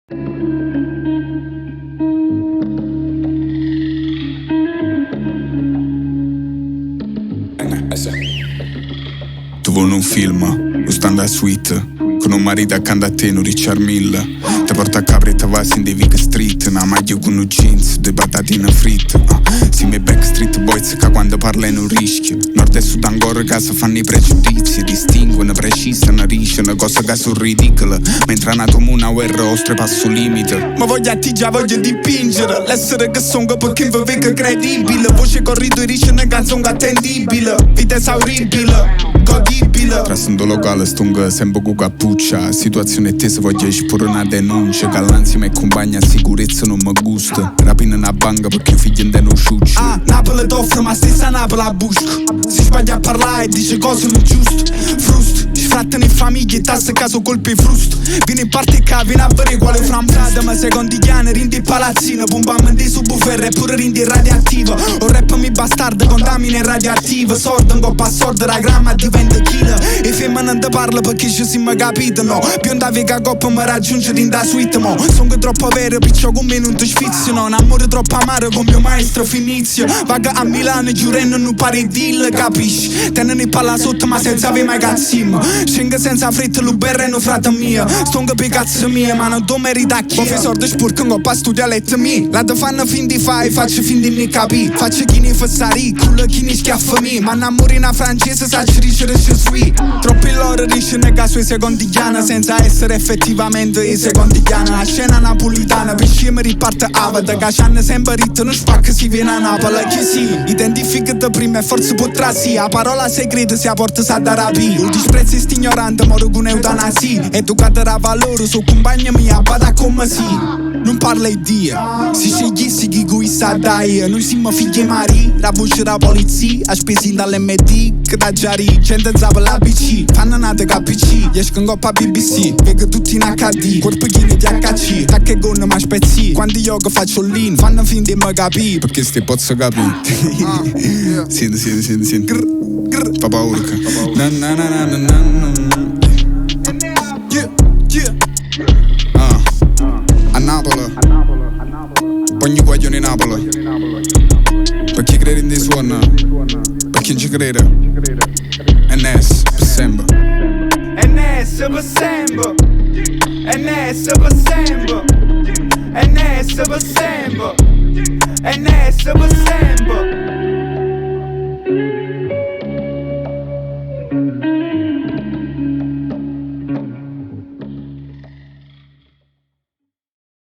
Tu vuoi un film, lo stand a suite, con un marito accanto a te, non Richard Mille. Ti porta a Capri e ti vai in Vic Street, una maglia con un jeans, due patatine fritte. Si me Backstreet Boys che quando parlano un rischio. Nord e sud ancora che si fanno i pregiudizi, distinguono, precisano, risciano, cose che sono ridicole. Mentre è nato una guerra, oltrepasso limite. Ma voglio attiggiare, voglio dipingere, l'essere che sono perché vi vedo credibile. Voce corrido e risce una canzone attendibile, vita esauribile, godibile. Trasando locale stunga sempre con cappuccia, situazione tesa voglio esporre una denuncia. Che l'ansia mi accompagna, sicurezza non mi gusta. Rapina una banca perché figlio in non sciuccio. Napoli t'offre ma stessa Napoli a busco. Si sbaglia a parlare e dice cose non giuste. Frust, sfrattano in famiglia e tasse caso colpi frusto. Vieni in parte e vieni a vedere quale frambrata. Ma secondi chiane rindi il palazzino. Pumpam di subwoofer e pure rindi radioattivo. O rap mi bastardo, contamine radioattivo. Sordo, un coppa sordo, la gramma diventa chilo. E femmina non te parla perché ci siamo capito, no. Bionda vega coppa mi raggiunge in da suite, mo. Sono troppo vero, piccio con me non ti sfiziano. Un amore troppo amaro con mio maestro Finizio. Vaga a Milano e giurendo non pare deal, capisci? Tenere in palla sotto ma senza avere mai cazzim. Scende senza fretta, l'uberre no frate mia. Stonga per cazzo mia, ma non do merita chi. Poi sordo sporco, non pa studialetta mia. La te fanno fin di fai, faccio fin di mi capì. Faccio chi ne fassari, culo chi ne schiaffa mi. Ma innamorina francese sa ci ricere je suis. Troppi loro risce nega sui secondigliana, senza essere effettivamente i secondigliana. La scena napolitana, per scema riparte avada. Che c'hanno sempre ritto, non spacca si viene a Napoli. Che sì, identificati prima e forse potrà sì. La parola segreta si porta sa da rapi. Il disprezzo è sti ignorante, moro con eutanasia. Educata da valore, su compagna mia, vada come sì. Non parla di Dio, si scegliessi chi cui sa dai. Noi siamo figli mari, la voce da polizia. A spesi dall'MD, che da giari. Gente zava l'ABC, fanno nate KPC. Escono coppa BBC, vedo tutti in HD. Corpo chine di HC, tacche gonne ma spezzi. Quando io che faccio l'in, fanno fin di me capì. Perché ste pozzo capì. Senti. Papà urca. Na na na na na na. Yeah. A Napoli, ogni guaglione Napoli. Per chi crede in dei suoni, per chi non ci crede. NS per sempre. NS per sempre. NS per sempre. NS per sempre. NS per sempre.